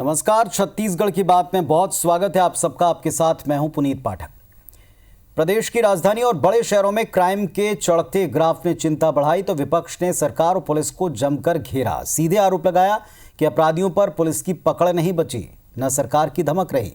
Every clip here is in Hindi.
नमस्कार, छत्तीसगढ़ की बात में बहुत स्वागत है आप सबका। आपके साथ मैं हूं पुनीत पाठक। प्रदेश की राजधानी और बड़े शहरों में क्राइम के चढ़ते ग्राफ ने चिंता बढ़ाई तो विपक्ष ने सरकार और पुलिस को जमकर घेरा। सीधे आरोप लगाया कि अपराधियों पर पुलिस की पकड़ नहीं बची, न सरकार की धमक रही।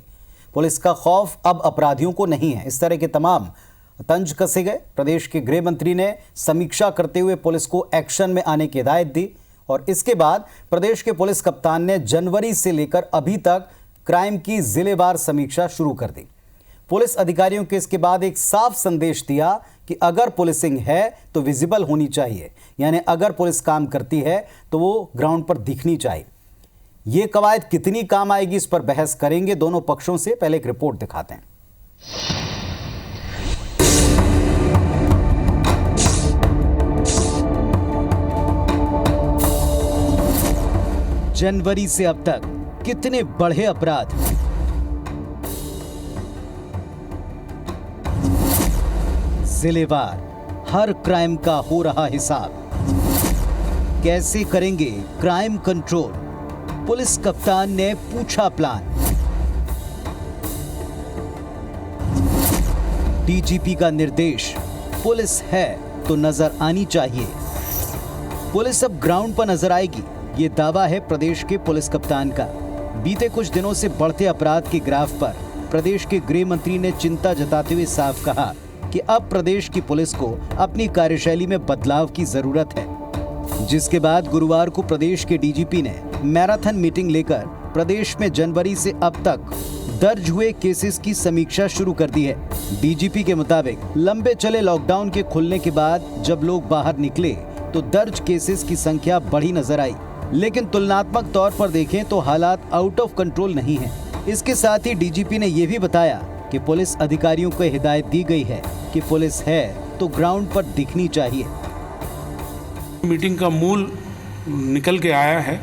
पुलिस का खौफ अब अपराधियों को नहीं है। इस तरह के तमाम तंज कसे गए। प्रदेश के गृह मंत्री ने समीक्षा करते हुए पुलिस को एक्शन में आने की हिदायत दी और इसके बाद प्रदेश के पुलिस कप्तान ने जनवरी से लेकर अभी तक क्राइम की जिलेवार समीक्षा शुरू कर दी। पुलिस अधिकारियों के इसके बाद एक साफ संदेश दिया कि अगर पुलिसिंग है तो विजिबल होनी चाहिए, यानी अगर पुलिस काम करती है तो वो ग्राउंड पर दिखनी चाहिए। ये कवायद कितनी काम आएगी, इस पर बहस करेंगे दोनों पक्षों से। पहले एक रिपोर्ट दिखाते हैं। जनवरी से अब तक कितने बढ़े अपराध। जिलेवार हर क्राइम का हो रहा हिसाब। कैसे करेंगे क्राइम कंट्रोल, पुलिस कप्तान ने पूछा प्लान। डीजीपी का निर्देश, पुलिस है तो नजर आनी चाहिए। पुलिस अब ग्राउंड पर नजर आएगी, ये दावा है प्रदेश के पुलिस कप्तान का। बीते कुछ दिनों से बढ़ते अपराध के ग्राफ पर प्रदेश के गृह मंत्री ने चिंता जताते हुए साफ कहा कि अब प्रदेश की पुलिस को अपनी कार्यशैली में बदलाव की जरूरत है। जिसके बाद गुरुवार को प्रदेश के डीजीपी ने मैराथन मीटिंग लेकर प्रदेश में जनवरी से अब तक दर्ज हुए केसेस की समीक्षा शुरू कर दी है। डीजीपी के मुताबिक लंबे चले लॉकडाउन के खुलने के बाद जब लोग बाहर निकले तो दर्ज केसेस की संख्या बढ़ी नजर आई, लेकिन तुलनात्मक तौर पर देखें तो हालात आउट ऑफ कंट्रोल नहीं है। इसके साथ ही डीजीपी ने यह भी बताया कि पुलिस अधिकारियों को हिदायत दी गई है कि पुलिस है तो ग्राउंड पर दिखनी चाहिए। मीटिंग का मूल निकल के आया है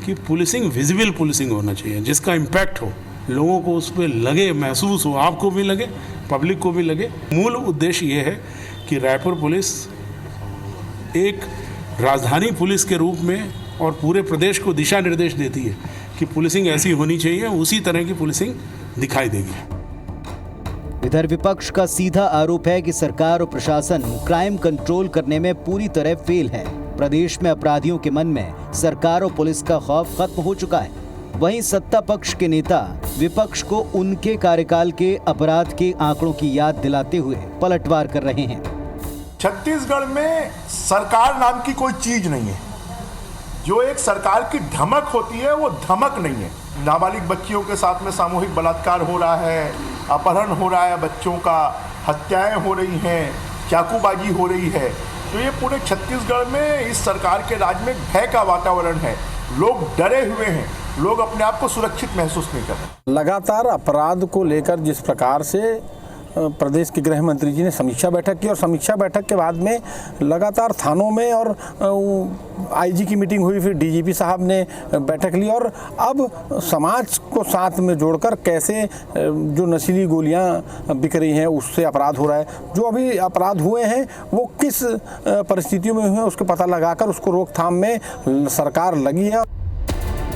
कि पुलिसिंग विजिबल पुलिसिंग होना चाहिए, जिसका इम्पैक्ट हो, लोगों को उस पर लगे, महसूस हो, आपको भी लगे, पब्लिक को भी लगे। मूल उद्देश्य ये है कि रायपुर पुलिस एक राजधानी पुलिस के रूप में और पूरे प्रदेश को दिशा निर्देश देती है कि पुलिसिंग ऐसी होनी चाहिए, उसी तरह की पुलिसिंग दिखाई देगी। इधर विपक्ष का सीधा आरोप है कि सरकार और प्रशासन क्राइम कंट्रोल करने में पूरी तरह फेल है। प्रदेश में अपराधियों के मन में सरकार और पुलिस का खौफ खत्म हो चुका है। वहीं सत्ता पक्ष के नेता विपक्ष को उनके कार्यकाल के अपराध के आंकड़ों की याद दिलाते हुए पलटवार कर रहे हैं। छत्तीसगढ़ में सरकार नाम की कोई चीज नहीं है। जो एक सरकार की धमक होती है वो धमक नहीं है। नाबालिग बच्चियों के साथ में सामूहिक बलात्कार हो रहा है, अपहरण हो रहा है, बच्चों का हत्याएं हो रही हैं, चाकूबाजी हो रही है। तो ये पूरे छत्तीसगढ़ में इस सरकार के राज में भय का वातावरण है। लोग डरे हुए हैं, लोग अपने आप को सुरक्षित महसूस नहीं कर रहे। लगातार अपराध को लेकर जिस प्रकार से प्रदेश के गृह मंत्री जी ने समीक्षा बैठक की और समीक्षा बैठक के बाद में लगातार थानों में और आईजी की मीटिंग हुई, फिर डीजीपी साहब ने बैठक ली और अब समाज को साथ में जोड़कर कैसे जो नशीली गोलियां बिक रही हैं उससे अपराध हो रहा है, जो अभी अपराध हुए हैं वो किस परिस्थितियों में हुए हैं उसको पता लगाकर उसको रोकथाम में सरकार लगी है।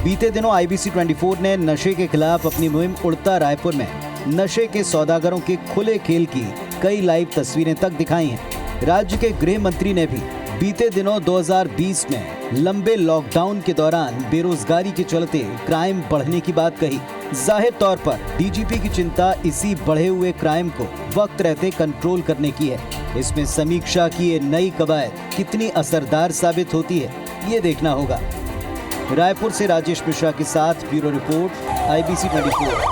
बीते दिनों IBC 24 ने नशे के खिलाफ अपनी मुहिम उड़ता रायपुर में नशे के सौदागरों के खुले खेल की कई लाइव तस्वीरें तक दिखाई हैं। राज्य के गृह मंत्री ने भी बीते दिनों 2020 में लंबे लॉकडाउन के दौरान बेरोजगारी के चलते क्राइम बढ़ने की बात कही। जाहिर तौर पर डीजीपी की चिंता इसी बढ़े हुए क्राइम को वक्त रहते कंट्रोल करने की है। इसमें समीक्षा की ये नई कवायद कितनी असरदार साबित होती है, ये देखना होगा। रायपुर से राजेश मिश्रा के साथ ब्यूरो रिपोर्ट, IBC 24।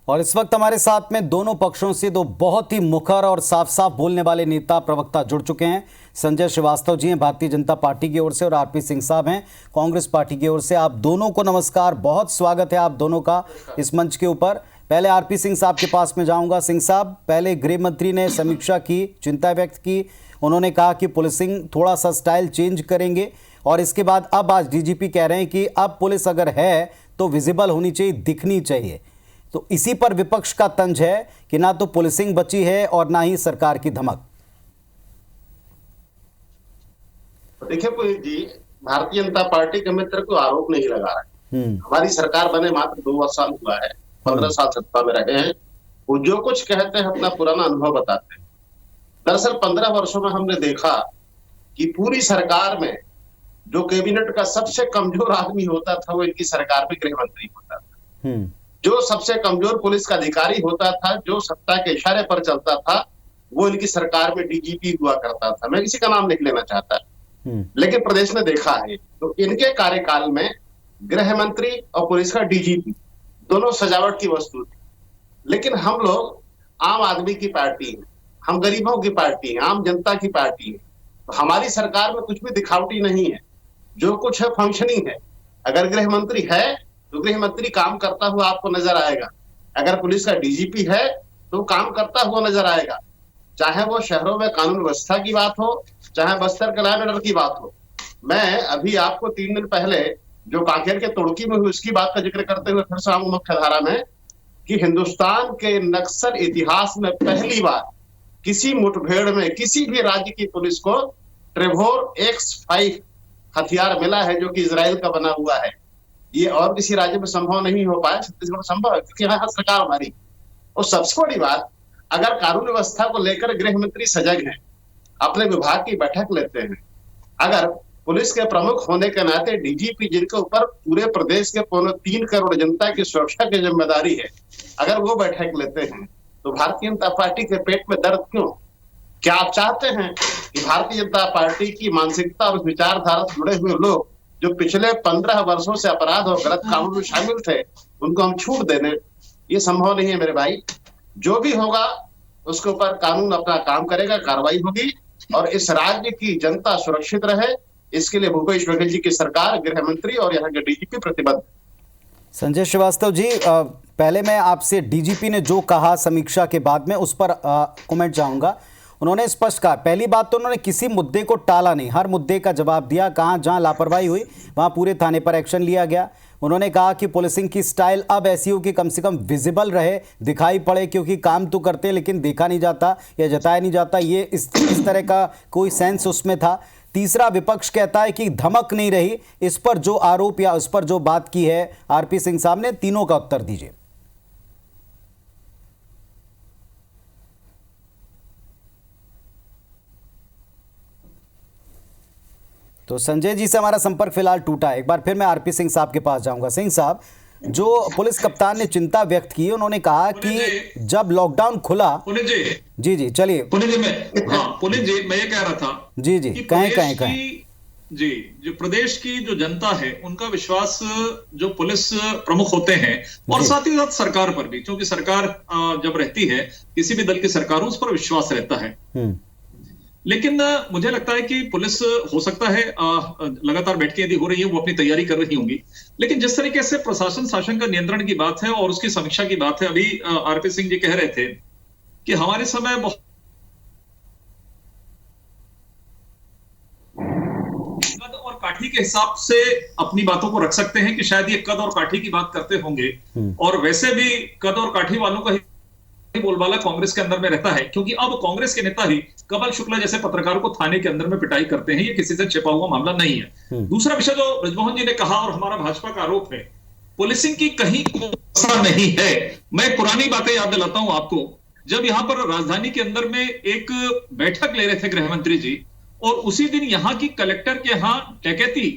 और इस वक्त हमारे साथ में दोनों पक्षों से दो बहुत ही मुखर और साफ साफ बोलने वाले नेता प्रवक्ता जुड़ चुके हैं। संजय श्रीवास्तव जी हैं भारतीय जनता पार्टी की ओर से और RP सिंह साहब हैं कांग्रेस पार्टी की ओर से। आप दोनों को नमस्कार, बहुत स्वागत है आप दोनों का इस मंच के ऊपर। पहले RP सिंह साहब के पास में जाऊंगा। सिंह साहब, पहले गृह मंत्री ने समीक्षा की, चिंता व्यक्त की, उन्होंने कहा कि पुलिसिंग थोड़ा सा स्टाइल चेंज करेंगे और इसके बाद अब आज डीजीपी कह रहे हैं कि अब पुलिस अगर है तो विजिबल होनी चाहिए, दिखनी चाहिए। तो इसी पर विपक्ष का तंज है कि ना तो पुलिसिंग बची है और ना ही सरकार की धमक। देखिए पुनीत जी, भारतीय जनता पार्टी के मित्र को आरोप नहीं लगा रहे। हमारी सरकार बने मात्र 2 साल हुआ है, 15 साल सत्ता में रहे हैं। वो जो कुछ कहते हैं अपना पुराना अनुभव बताते हैं। दरअसल 15 वर्षों में हमने देखा कि पूरी सरकार में जो कैबिनेट का सबसे कमजोर आदमी होता था वो इनकी सरकार में गृह मंत्री होता था। जो सबसे कमजोर पुलिस का अधिकारी होता था, जो सत्ता के इशारे पर चलता था, वो इनकी सरकार में डीजीपी हुआ करता था। मैं किसी का नाम नहीं लेना चाहता, लेकिन प्रदेश ने देखा है तो इनके कार्यकाल में गृह मंत्री और पुलिस का डीजीपी दोनों सजावट की वस्तु थी। लेकिन हम लोग आम आदमी की पार्टी है, हम गरीबों की पार्टी है, आम जनता की पार्टी है, तो हमारी सरकार में कुछ भी दिखावटी नहीं है। जो कुछ है फंक्शनिंग है। अगर गृह मंत्री है तो गृह मंत्री काम करता हुआ आपको नजर आएगा। अगर पुलिस का डीजीपी है तो काम करता हुआ नजर आएगा। चाहे वो शहरों में कानून व्यवस्था की बात हो, चाहे बस्तर के लॉ एंड ऑर्डर की बात हो। मैं अभी आपको 3 दिन पहले जो कांकेर के तुर्की में हुई उसकी बात का जिक्र करते हुए फिर से आऊंगा मुख्य धारा में कि हिंदुस्तान के नक्सल इतिहास में पहली बार किसी मुठभेड़ में किसी भी राज्य की पुलिस को ट्रेवोर X5 हथियार मिला है, जो कि इजराइल का बना हुआ है। ये और किसी राज्य में संभव नहीं हो पाया, छत्तीसगढ़ में संभव है क्योंकि यहाँ सरकार हमारी। और सबसे बड़ी बात, अगर कानून व्यवस्था को लेकर गृह मंत्री सजग हैं, अपने विभाग की बैठक लेते हैं, अगर पुलिस के प्रमुख होने के नाते डीजीपी जिनके ऊपर पूरे प्रदेश के 3 करोड़ जनता की सुरक्षा की जिम्मेदारी है, अगर वो बैठक लेते हैं तो भारतीय जनता पार्टी के पेट में दर्द क्यों? क्या आप चाहते हैं कि भारतीय जनता पार्टी की मानसिकता और विचारधारा से जुड़े हुए लोग जो पिछले 15 वर्षों से अपराध और गलत कामों में शामिल थे उनको हम छूट दे दें? ये संभव नहीं है मेरे भाई। जो भी होगा उसके ऊपर कानून अपना काम करेगा, कार्रवाई होगी और इस राज्य की जनता सुरक्षित रहे, इसके लिए भूपेश बघेल जी की सरकार, गृह मंत्री और यहाँ के डीजीपी प्रतिबद्ध। संजय श्रीवास्तव जी, पहले मैं आपसे डीजीपी ने जो कहा समीक्षा के बाद में उस पर कमेंट चाहूंगा। उन्होंने स्पष्ट कहा, पहली बात तो उन्होंने किसी मुद्दे को टाला नहीं, हर मुद्दे का जवाब दिया। कहाँ जहाँ लापरवाही हुई वहाँ पूरे थाने पर एक्शन लिया गया। उन्होंने कहा कि पुलिसिंग की स्टाइल अब ऐसी हो कि कम से कम विजिबल रहे, दिखाई पड़े, क्योंकि काम तो करते हैं लेकिन देखा नहीं जाता या जताया नहीं जाता। ये इस तरह का कोई सेंस उसमें था। तीसरा, विपक्ष कहता है कि धमक नहीं रही। इस पर जो आरोप या उस पर जो बात की है आरपी सिंह साहब ने, तीनों का उत्तर दीजिए। तो संजय जी से हमारा संपर्क फिलहाल टूटा है। एक बार फिर मैं आरपी सिंह साहब के पास जाऊंगा। सिंह साहब, जो पुलिस कप्तान ने चिंता व्यक्त की, उन्होंने कहा कि जब लॉकडाउन खुला। जी चलिए पुनीत जी, मैं ये कह रहा था जी कहें जी, जो प्रदेश की जो जनता है उनका विश्वास जो पुलिस प्रमुख होते हैं और साथ ही साथ सरकार पर भी, क्योंकि सरकार जब रहती है किसी भी दल की सरकार उस पर विश्वास रहता है। लेकिन मुझे लगता है कि पुलिस हो सकता है लगातार बैठकें यदि हो रही है वो अपनी तैयारी कर रही होंगी, लेकिन जिस तरीके से प्रशासन शासन का नियंत्रण की बात है और उसकी समीक्षा की बात है, अभी आरपी सिंह जी कह रहे थे कि हमारे समय बहुत कद और काठी के हिसाब से अपनी बातों को रख सकते हैं कि शायद ये कद और काठी की बात करते होंगे, और वैसे भी कद और काठी वालों का बोलबाला कांग्रेस के अंदर में रहता है, क्योंकि अब कांग्रेस के नेता ही कमल शुक्ला जैसे पत्रकार को थाने के अंदर में पिटाई करते हैं। ये किसी से छिपा हुआ मामला नहीं है। दूसरा विषय जो ब्रजमोहन जी ने कहा और हमारा भाजपा का आरोप है, पुलिसिंग की कहीं कोई नहीं है। मैं पुरानी बातें याद दिलाता हूं आपको, जब यहां पर राजधानी के अंदर में एक बैठक ले रहे थे गृह मंत्री जी, और उसी दिन यहां की कलेक्टर के यहां डकैती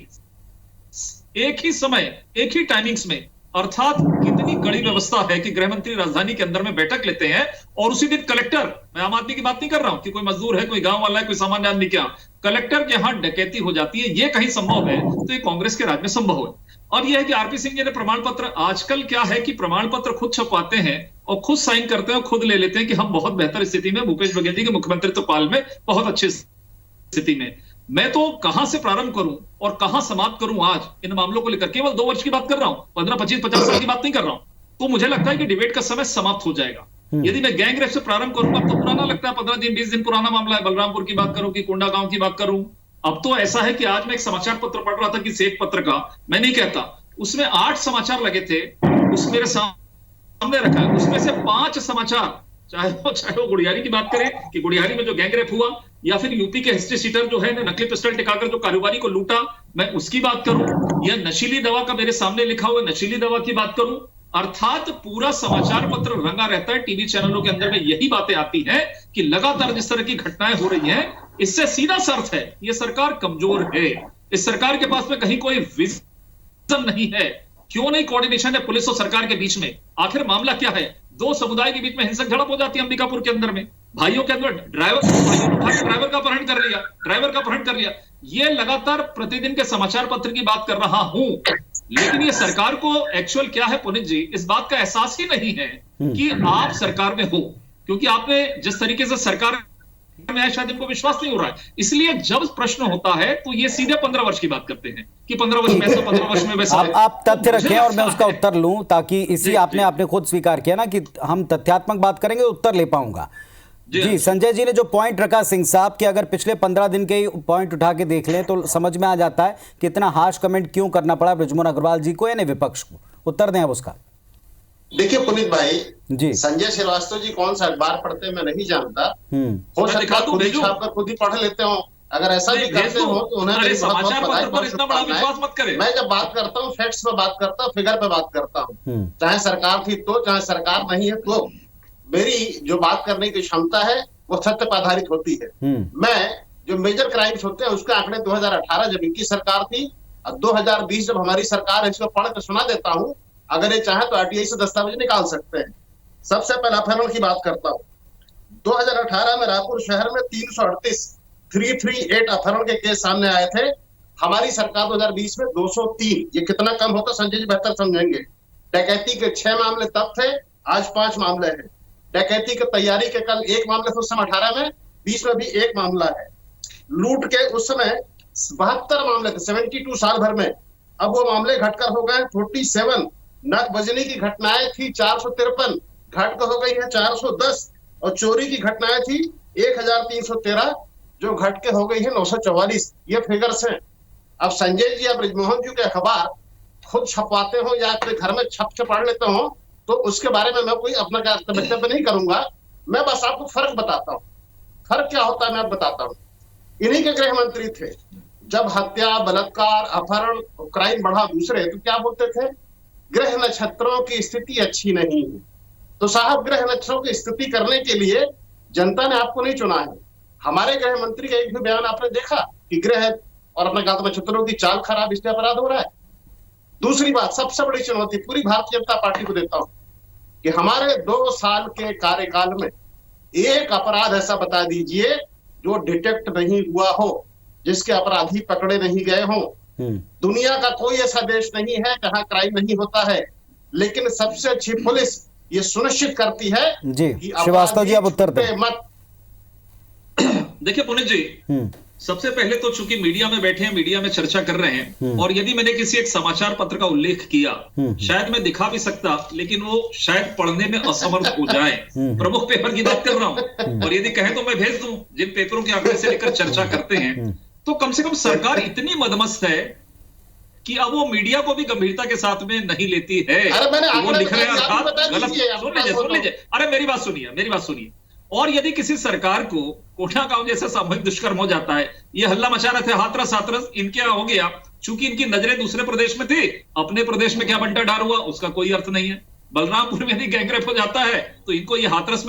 एक ही समय एक ही टाइमिंग्स में, अर्थात कितनी कड़ी व्यवस्था है कि गृह मंत्री राजधानी के अंदर में बैठक लेते हैं और उसी दिन कलेक्टर, मैं आम आदमी की बात नहीं कर रहा हूं कि कोई मजदूर है, कोई गांव वाला है, कोई सामान्य आदमी, क्या कलेक्टर के यहां डकैती हो जाती है। ये कहीं संभव है तो ये कांग्रेस के राज में संभव है। और यह है कि आरपी सिंह जी ने प्रमाण पत्र, आजकल क्या है कि प्रमाण पत्र खुद छपवाते हैं और खुद साइन करते हैं और खुद ले लेते हैं कि हम बहुत बेहतर स्थिति में, भूपेश बघेल जी के मुख्यमंत्रित्व काल में बहुत अच्छी स्थिति में। मैं तो कहां से प्रारंभ करूं और कहां समाप्त करूं आज इन मामलों को लेकर, केवल 2 वर्ष की बात कर रहा हूं, 15, 25, 50 साल की बात नहीं कर रहा हूं। तो मुझे लगता है कि डिबेट का समय समाप्त हो जाएगा। यदि मैं गैंग रेप से प्रारंभ करूंगा तो पुराना लगता है, 15 दिन 20 दिन पुराना मामला है। बलरामपुर की बात करूं कि कोंडा गांव की बात करूं, अब तो ऐसा है कि आज मैं एक समाचार पत्र पढ़ रहा था कि एक पत्र का, मैं नहीं कहता, उसमें 8 समाचार लगे थे, उस मेरे सामने रखा है, उसमें से 5 समाचार, चाहे वो गुड़ियारी की बात करें कि गुड़ियारी में जो गैंग रेप हुआ, या फिर यूपी के हिस्ट्री सीटर जो है ना नकली पिस्टल टिकाकर जो कारोबारी को लूटा, मैं उसकी बात करूं, या नशीली दवा का मेरे सामने लिखा हुआ नशीली दवा की बात करूं। अर्थात पूरा समाचार पत्र रंगा रहता है, टीवी चैनलों के अंदर में यही बातें आती हैं कि लगातार जिस तरह की घटनाएं हो रही हैं, इससे सीधा सा अर्थ है ये सरकार कमजोर है, इस सरकार के पास में कहीं कोई विजन नहीं है। क्यों नहीं कोऑर्डिनेशन है पुलिस और सरकार के बीच में? आखिर मामला क्या है? दो समुदाय के बीच में हिंसक झड़प हो जाती है अंबिकापुर के अंदर में, भाइयों के अंदर ड्राइवर का अपहरण कर लिया। ये लगातार प्रतिदिन के समाचार पत्र की बात कर रहा हूं, लेकिन ये सरकार को एक्चुअल क्या है पुनीत जी, इस बात का एहसास ही नहीं है कि आप सरकार में हो, क्योंकि आपने जिस तरीके से सरकार में है शायद इनको विश्वास नहीं हो रहा है। इसलिए जब प्रश्न होता है तो ये सीधे 15 वर्ष की बात करते हैं कि 15 वर्ष में ऐसा, 15 वर्ष में वैसा। आप तथ्य रखें और मैं उसका उत्तर लूं, ताकि इसी आपने खुद स्वीकार किया ना कि हम तथ्यात्मक बात करेंगे तो उत्तर ले पाऊंगा। जी संजय जी ने जो पॉइंट रखा सिंह साहब के, अगर पिछले 15 दिन के पॉइंट उठा के देख लें तो समझ में आ जाता है कि इतना हार्श कमेंट क्यों करना पड़ा बृजमोहन अग्रवाल जी को, यानी विपक्ष को। उत्तर दें अब उसका। देखिए पुनीत भाई जी, संजय श्रीवास्तव जी कौन सा अखबार पढ़ते हैं मैं नहीं जानता, हो सकता है खुद ही छापकर खुद ही पढ़ लेते हो। अगर ऐसा भी करते हो तो उन्हें मेरी बहुत बहुत बधाई, बहुत शुभकामनाएं। मैं जब बात करता हूँ फैक्ट्स पे बात करता हूँ, फिगर पे बात करता हूँ, चाहे सरकार थी तो चाहे सरकार नहीं है तो मेरी जो बात करने की क्षमता है वो सत्य पर आधारित होती है। मैं जो मेजर क्राइम्स होते हैं उसके आंकड़े 2018 जब इनकी सरकार थी और 2020 जब हमारी सरकार है, इसको पढ़ कर सुना देता हूं, अगर ये चाहे तो आरटीआई से दस्तावेज निकाल सकते हैं। सबसे पहले अपहरण की बात करता हूं। 2018 में रायपुर शहर में 338 अपहरण के केस सामने आए थे। हमारी सरकार 2020 में 203। ये कितना कम होता संजय जी बेहतर समझेंगे। डकैती के 6 मामले तब थे, आज 5 मामले हैं। डकैती की तैयारी के कल 1 मामले थे, उस समय 18 में, 20 में भी 1 मामला है। लूट के उस समय 72 मामले थे 72 साल भर में, अब वो मामले घटकर हो गए 47। नक बजने की घटनाएं थी 453, घटकर हो गई है 410, और चोरी की घटनाएं थी 1313, जो घट के हो गई है 944। ये फिगर्स हैं। अब संजय जी या बृजमोहन जी के अखबार खुद छपवाते हो या अपने घर में छप पढ़ लेते हो तो उसके बारे में मैं कोई अपना वक्तव्य नहीं करूंगा। मैं बस आपको फर्क बताता हूँ। फर्क क्या होता है मैं बताता हूँ। इन्हीं के गृह मंत्री थे जब हत्या, बलात्कार, अपहरण, क्राइम बढ़ा दूसरे, तो क्या बोलते थे? ग्रह नक्षत्रों की स्थिति अच्छी नहीं है। तो साहब ग्रह नक्षत्रों की स्थिति करने के लिए जनता ने आपको नहीं चुना है। हमारे गृह मंत्री का एक भी बयान आपने देखा कि ग्रह और अपने गात नक्षत्रों की चाल खराब इसलिए अपराध हो रहा है? दूसरी बात, सबसे बड़ी चुनौती पूरी भारतीय जनता पार्टी को देता हूं कि हमारे 2 साल के कार्यकाल में एक अपराध ऐसा बता दीजिए जो डिटेक्ट नहीं हुआ हो, जिसके अपराधी पकड़े नहीं गए हों। दुनिया का कोई ऐसा देश नहीं है जहां क्राइम नहीं होता है, लेकिन सबसे अच्छी पुलिस ये सुनिश्चित करती है जी। श्रीवास्तव जी आप उत्तर दें। मत देखिए पुनीत जी, सबसे पहले तो चूंकि मीडिया में बैठे हैं, मीडिया में चर्चा कर रहे हैं, और यदि मैंने किसी एक समाचार पत्र का उल्लेख किया, शायद मैं दिखा भी सकता, लेकिन वो शायद पढ़ने में असमर्थ हो जाए। प्रमुख पेपर की बात कर रहा हूं, और यदि कहें तो मैं भेज दूं जिन पेपरों के आंकड़े से लेकर चर्चा करते हैं। तो कम से कम सरकार इतनी मदमस्त है कि अब वो मीडिया को भी गंभीरता के साथ में नहीं लेती है। वो लिख रहे हैं गलत। सुन लीजिए, अरे मेरी बात सुनिए। और यदि किसी सरकार को कोठा गांव जैसा सामूहिक दुष्कर्म हो जाता है, ये हल्ला मचा रहे थे हाथरस इनके यहाँ हो गया, चूंकि इनकी नजरें दूसरे प्रदेश में थी, अपने प्रदेश में क्या बंटा ढार हुआ उसका कोई अर्थ नहीं है। बलरामपुर में यदि गैंगरेप हो जाता है तो इनको ये हाथरस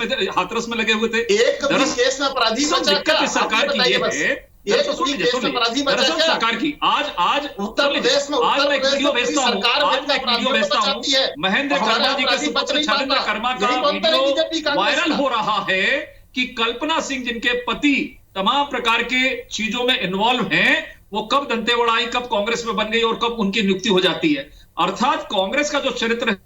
में लगे हुए थे। दिक्कत इस सरकार की ये है, दरअसल सरकार की आज उत्तर प्रदेश में मैं एक वीडियो भेजता हूं, महेंद्र कर्मा जी के सुपुत्र शैलेंद्र कर्मा का वीडियो वायरल हो रहा है कि कल्पना सिंह जिनके पति तमाम प्रकार के चीजों में इन्वॉल्व हैं, वो कब दंतेवाड़ा आई, कब कांग्रेस में बन गई और कब उनकी नियुक्ति हो जाती है। अर्थात कांग्रेस का जो चरित्र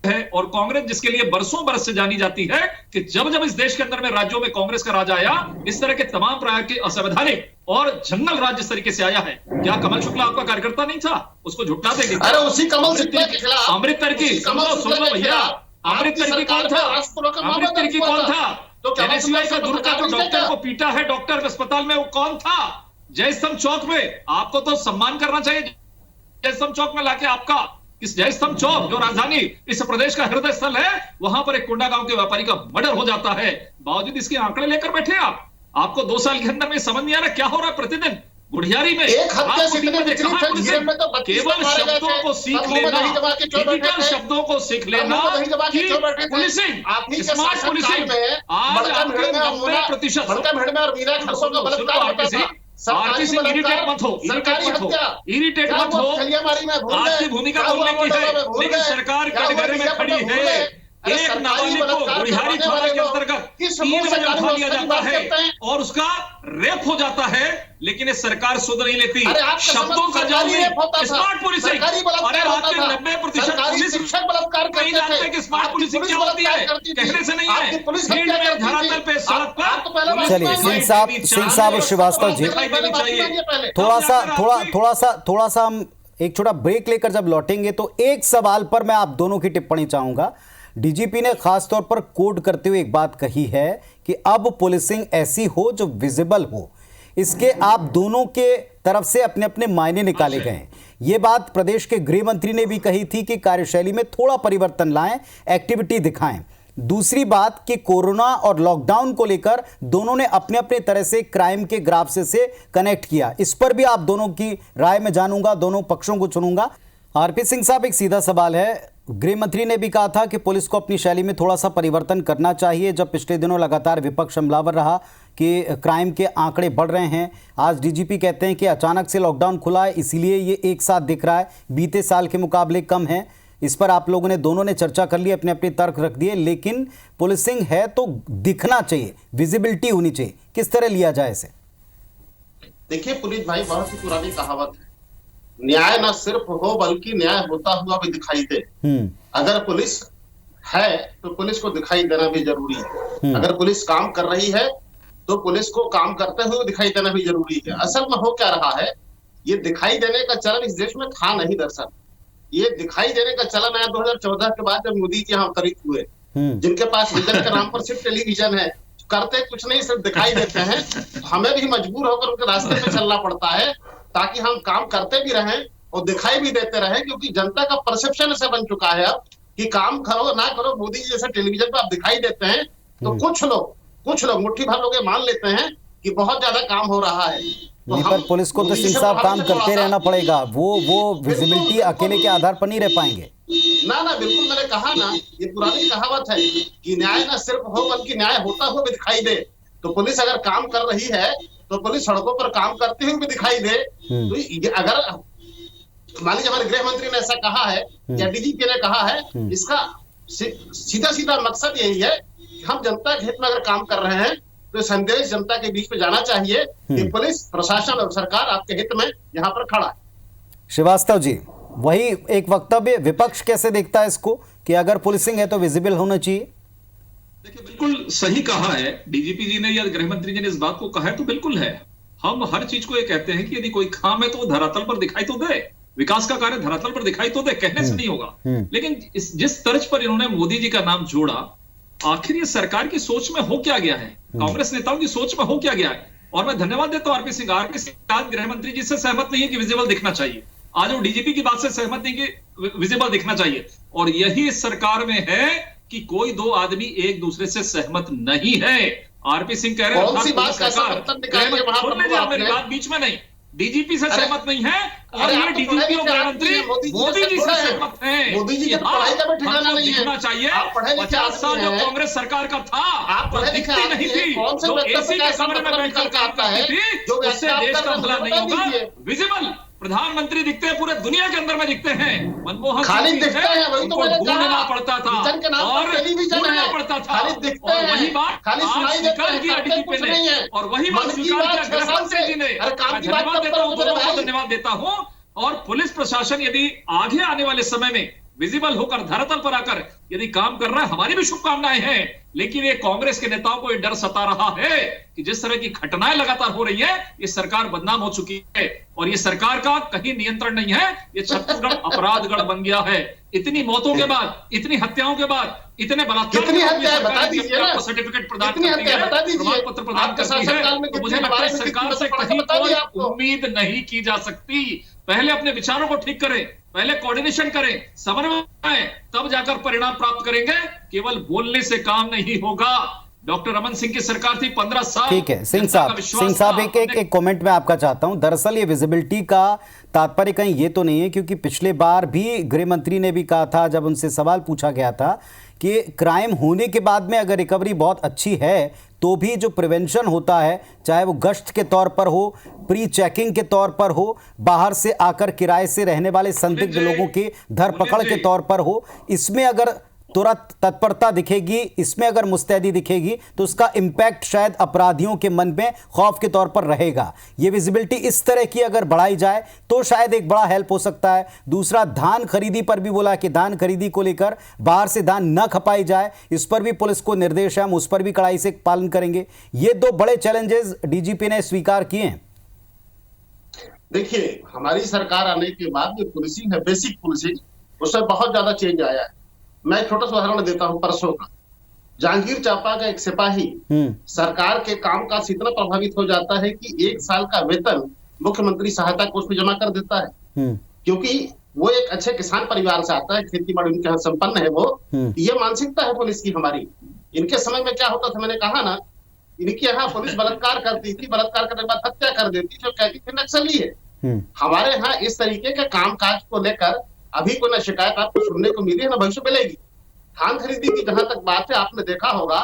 है, और कांग्रेस जिसके लिए बरसों बरस से जानी जाती है कि जब जब इस देश के अंदर में राज्यों में कांग्रेस का राज आया, इस तरह के तमाम प्रकार के असंवैधानिक और जंगल राज जिस तरीके से आया है। क्या कमल शुक्ला आपका कार्यकर्ता नहीं था? उसको झुकला देंगे? अरे उसी कमल शुक्ला के खिलाफ अमृत तिर्की, सुन लो भैया, अमृत तिर्की कौन था? अमृत तिर्की कौन था? तो एनएसयूआई का दुर्गा जो डॉक्टर को पीटा है डॉक्टर अस्पताल में, वो कौन था? जयस्तंभ चौक में आपको तो सम्मान करना चाहिए। जयस्तंभ चौक में लाके आपका इस जयस्तंभ चौक जो राजधानी इस प्रदेश का हृदय स्थल है, वहां पर एक कुंडा गांव के व्यापारी का मर्डर हो जाता है, बावजूद इसके आंकड़े लेकर बैठे आप। आपको 2 साल के अंदर में समझ नहीं आ रहा क्या हो रहा है प्रतिदिन गुढ़ियारी में? एक हत्या से आपको इतनी दिक्कत है, तकलीफ कहाँ है, पुलिस जीवन है? में तो 32 केवल मारे गए शब्दों थे। को सीख तब मुंह में लेना, दही दबा के क्यों बैठे डिजिटल थे? शब्दों को सीख तब लेना मुंह में दही दबा के कि क्यों बैठे थे? पुलिसिंग, आप ही के स्मार्ट शासनकाल पुलिसिंग में आज बड़का आपके भेड़ में 90%। बड़का भेड़ में और मीना खड़कों का बलात्कार होता था। आरपी सिंह इरिटेट मत हो, सरकारी हत्या, इरिटेट क्या मत हुआ हो। खलियामारी में भूल गए? आपकी भूमिका क्या हुआ बोलने की मोटापा में है, भूल लेकिन गए? सरकार क्या हुआ कटघरे में बीजेपी खड़ी में भूल है। गए? अरे एक सरकारी नाबालिग को बलात्कार बुढ़ियारी करवाने थाना वाले के लोग अंतर्गत किस 3 मुंह से बजे उठा कानून लिया व्यवस्था की जाता बात है करते हैं? और उसका रेप हो जाता है, लेकिन ये सरकार सुध नहीं लेती। अरे आपका शब्दों का सरकारी जाल रेप होता था, स्मार्ट पुलिसिंग। सरकारी बलात्कार अरे होता आपके था, 90% सरकारी पुलिस शिक्षक बलात्कार नहीं करते जानते थे, कि स्मार्ट आपकी पुलिसिंग पुलिस क्या होती है, बलात्कार करती थी, कहने से नहीं आपकी है। पुलिस फील्ड हत्या में, करती धरातल थी। पे, सड़क पर आप तो पहले पुलिस चलिए, दिखाई सिंह साहब, देनी सिंह चाहिए। साहब और श्रीवास्तव जी, दिखाई देनी चाहिए। थोड़ा सा हम एक छोटा ब्रेक लेकर जब लौटेंगे तो एक सवाल पर मैं आप दोनों की टिप्पणी चाहूंगा। डीजीपी ने खास तौर पर कोट करते हुए एक बात कही है कि अब पुलिसिंग ऐसी हो जो विजिबल हो। इसके आप दोनों के तरफ से अपने अपने मायने निकाले गए हैं। ये बात प्रदेश के गृह मंत्री ने भी कही थी कि कार्यशैली में थोड़ा परिवर्तन लाएं, एक्टिविटी दिखाएं। दूसरी बात कि कोरोना और लॉकडाउन को लेकर दोनों ने अपने अपने तरह से क्राइम के ग्राफ से कनेक्ट किया। इस पर भी आप दोनों की राय में जानूंगा, दोनों पक्षों को चुनूंगा। आरपी सिंह साहब, एक सीधा सवाल है। गृह मंत्री ने भी कहा था कि पुलिस को अपनी शैली में थोड़ा सा परिवर्तन करना चाहिए। जब पिछले दिनों लगातार विपक्ष हमलावर रहा कि क्राइम के आंकड़े बढ़ रहे हैं, आज डीजीपी कहते हैं कि अचानक से लॉकडाउन खुला है इसीलिए ये एक साथ दिख रहा है, बीते साल के मुकाबले कम है। इस पर आप लोगों ने दोनों ने चर्चा कर ली, अपने अपने तर्क रख दिए, लेकिन पुलिसिंग है तो दिखना चाहिए, विजिबिलिटी होनी चाहिए। किस तरह लिया जाए इसे? देखिए पुनीत भाई, बहुत ही पुरानी कहावत है, न्याय न सिर्फ हो बल्कि न्याय होता हुआ भी दिखाई दे। अगर पुलिस है तो पुलिस को दिखाई देना भी जरूरी है। अगर पुलिस काम कर रही है तो पुलिस को काम करते हुए दिखाई देना भी जरूरी है। असल में हो क्या रहा है, ये दिखाई देने का चलन इस देश में था नहीं। दरअसल ये दिखाई देने का चलन आया 2014 के बाद, जब मोदी जी यहाँ अवतरित हुए, जिनके पास विजन के नाम पर सिर्फ टेलीविजन है, करते कुछ नहीं, सिर्फ दिखाई देते हैं। हमें भी मजबूर होकर उनके रास्ते पे चलना पड़ता है ताकि हम काम करते भी रहें और दिखाई भी देते रहें, क्योंकि जनता का परसेप्शन ऐसा बन चुका है अब कि काम करो ना करो, मोदी जी जैसे टेलीविजन पे आप दिखाई देते हैं तो कुछ लोग मुट्ठी भर लोग मान लेते हैं कि बहुत ज्यादा काम हो रहा है। नहीं, पर पुलिस को तो सिंह साहब काम करते रहना पड़ेगा। वो विजिबिलिटी अकेले के आधार पर नहीं रह पाएंगे। ना बिल्कुल, मैंने कहा ना, ये पुरानी कहावत है कि न्याय ना सिर्फ हो बल्कि न्याय होता हुआ भी दिखाई दे। तो पुलिस अगर काम कर रही है तो पुलिस सड़कों पर काम करते हुए भी दिखाई दे। तो अगर मान लीजिए हमारे गृह मंत्री ने ऐसा कहा है या डीजीपी ने कहा है, इसका सीधा मकसद यही है कि हम जनता के हित में अगर काम कर रहे हैं तो संदेश जनता के बीच में जाना चाहिए कि पुलिस प्रशासन और सरकार आपके हित में यहाँ पर खड़ा है। श्रीवास्तव जी, वही एक वक्तव्य, विपक्ष कैसे देखता है इसको कि अगर पुलिसिंग है तो विजिबल होना चाहिए? देखिए बिल्कुल सही कहा है डीजीपी जी ने या गृह मंत्री जी ने, इस बात को कहा है तो बिल्कुल है। हम हर चीज को ये कहते हैं कि यदि कोई काम है तो वो धरातल पर दिखाई तो दे, विकास का कार्य धरातल पर दिखाई तो दे, कहने से नहीं होगा। लेकिन जिस तर्ज पर इन्होंने मोदी जी का नाम जोड़ा, आखिर ये सरकार की सोच में हो क्या गया है, कांग्रेस नेताओं की सोच में हो क्या गया है। और मैं धन्यवाद देता हूं आरपी सिंह आज गृह मंत्री जी से सहमत नहीं है कि विजिबल दिखना चाहिए, आज वो डीजीपी की बात से सहमत नहीं कि विजिबल दिखना चाहिए। और यही इस सरकार में है कि कोई दो आदमी एक दूसरे से सहमत नहीं है। आरपी सिंह कह रहे हैं मेरी बात बीच में नहीं, डीजीपी से सहमत नहीं है और ये डीजीपी और गृह मंत्री मोदी जी से सहमत हैं। मोदी जी की पढ़ाई का भी ठिकाना नहीं है। दिखना चाहिए 50 साल जो कांग्रेस सरकार का था, आप दिखती नहीं थी, जो एसी के कमरे में बैठकर काम करती थी, उससे देश का भला नहीं होगा। विजिबल प्रधानमंत्री दिखते हैं, पूरे दुनिया के अंदर में दिखते हैं। मनमोहन खाली दिखते हैं, वही तो मैंने कहा, ढूंढना पड़ता था और ढूंढना पड़ता था, और वही बात आज स्वीकार किया डीजीपी ने, और वही बात स्वीकार किया गृह मंत्री जी ने। धन्यवाद देता हूं, दोनों को धन्यवाद देता हूं। और पुलिस प्रशासन यदि आगे आने वाले समय में विजिबल होकर धरातल पर आकर यदि काम कर रहा है, हमारी भी शुभकामनाएं हैं। लेकिन ये कांग्रेस के नेताओं को ये डर सता रहा है कि जिस तरह की घटनाएं लगातार हो रही है, ये सरकार बदनाम हो चुकी है और ये सरकार का कहीं नियंत्रण नहीं है। ये छत्तीसगढ़ अपराधगढ़ बन गया है। इतनी मौतों के बाद, इतनी हत्याओं के बाद, इतने बलात्कार सर्टिफिकेट प्रदान करती है, प्रमाण पत्र प्रदान करती है, तो मुझे लगता है सरकार से कहीं कोई उम्मीद नहीं की जा सकती। पहले अपने विचारों को ठीक करें, पहले कोऑर्डिनेशन करें, समन्वय, तब जाकर परिणाम प्राप्त करेंगे। केवल बोलने से काम नहीं होगा। डॉक्टर रमन सिंह की सरकार थी 15 साल। ठीक है सिंह जनता का साहब, विश्वास सिंह साहब था। एक कमेंट में आपका चाहता हूं। दरअसल ये विजिबिलिटी का तात्पर्य कहीं ये तो नहीं है, क्योंकि पिछले बार भी गृह मंत्री ने भी कहा था जब उनसे सवाल पूछा गया था कि क्राइम होने के बाद में अगर रिकवरी बहुत अच्छी है तो भी जो प्रिवेंशन होता है, चाहे वो गश्त के तौर पर हो, प्री चेकिंग के तौर पर हो, बाहर से आकर किराए से रहने वाले संदिग्ध लोगों की धरपकड़ के तौर पर हो, इसमें अगर तुरंत तत्परता दिखेगी, इसमें अगर मुस्तैदी दिखेगी तो उसका इंपैक्ट शायद अपराधियों के मन में खौफ के तौर पर रहेगा। ये विजिबिलिटी इस तरह की अगर बढ़ाई जाए तो शायद एक बड़ा हेल्प हो सकता है। दूसरा, धान खरीदी पर भी बोला कि धान खरीदी को लेकर बाहर से धान न खपाई जाए, इस पर भी पुलिस को निर्देश है, हम उस पर भी कड़ाई से पालन करेंगे। ये दो बड़े चैलेंजेस डीजीपी ने स्वीकार किए हैं। देखिए, हमारी सरकार आने के बाद जो पुलिसिंग है, बेसिक पुलिसिंग, उसमें बहुत ज्यादा चेंज आया है। मैं एक छोटा सा उदाहरण देता हूं। परसों का जांगीर चांपा का एक सिपाही सरकार के कामकाज से इतना प्रभावित हो जाता है कि 1 साल का वेतन मुख्यमंत्री सहायता कोष में जमा कर देता है, क्योंकि वो एक अच्छे किसान परिवार से आता है, खेती बाड़ी उनके यहाँ संपन्न है। वो ये मानसिकता है पुलिस की हमारी। इनके समय में क्या होता था, मैंने कहा ना, इनके यहाँ पुलिस बलात्कार करती थी, बलात्कार करने के बाद हत्या कर देती, जो कहती थी नक्सली है। हमारे यहाँ इस तरीके के कामकाज को लेकर अभी कोई ना शिकायत आपको सुनने को मिली है, ना भविष्य मिलेगी। धान खरीदी की जहां तक बात है, आपने देखा होगा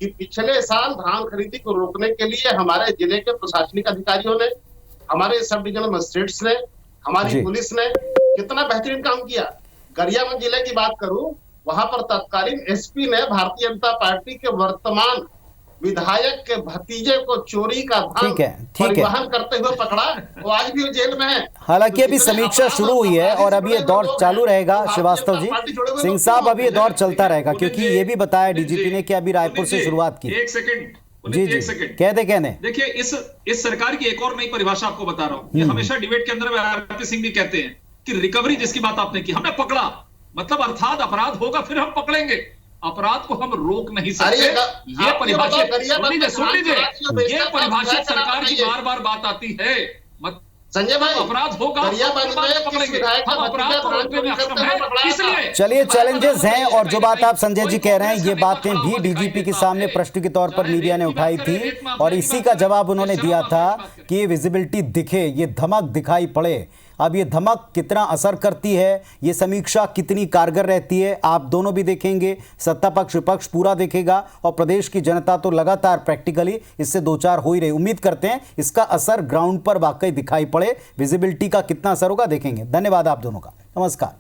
कि पिछले साल धान खरीदी को रोकने के लिए हमारे जिले के प्रशासनिक अधिकारियों ने, हमारे सब डिविजनल मजिस्ट्रेट्स ने, हमारी पुलिस ने कितना बेहतरीन काम किया। गरियाबंद जिले की बात करूं, वहां पर तत्कालीन एसपी ने भारतीय जनता पार्टी के वर्तमान विधायक के भतीजे को चोरी का धान परिवहन करते हुए पकड़ा। वो आज भी जेल में है। हालांकि अभी समीक्षा शुरू हुई है और अभी ये दौर चालू रहेगा। श्रीवास्तव जी, सिंह साहब, अभी ये दौर चलता रहेगा, क्योंकि ये भी बताया डीजीपी ने कि अभी रायपुर से शुरुआत की। एक सेकंड जी, कहने देखिए, इस सरकार की एक और नई परिभाषा आपको बता रहा हूँ। ये हमेशा डिबेट के अंदर में आरपी सिंह भी कहते हैं कि रिकवरी जिसकी बात आपने की, हमने पकड़ा, मतलब अर्थात अपराध होगा फिर हम पकड़ेंगे, अपराध को हम रोक नहीं सकते। ये परिभाषित, सुन लीजिए, ये परिभाषित सरकार की बार बार बात आती है। संजय भाई, अपराध होगा हम अपराध को रोकने में अक्षम हैं, इसलिए। चलिए, चैलेंजेस हैं, और जो बात आप संजय जी कह रहे हैं, ये बातें भी डीजीपी के सामने प्रश्न के तौर पर मीडिया ने उठाई थी, और इसी का जवाब उन्होंने दिया था कि ये विजिबिलिटी दिखे, ये धमक दिखाई पड़े। अब ये धमक कितना असर करती है, ये समीक्षा कितनी कारगर रहती है, आप दोनों भी देखेंगे, सत्ता पक्ष विपक्ष पूरा देखेगा, और प्रदेश की जनता तो लगातार प्रैक्टिकली इससे दो चार हो ही रही। उम्मीद करते हैं इसका असर ग्राउंड पर वाकई दिखाई पड़े। विजिबिलिटी का कितना असर होगा देखेंगे। धन्यवाद आप दोनों का, नमस्कार।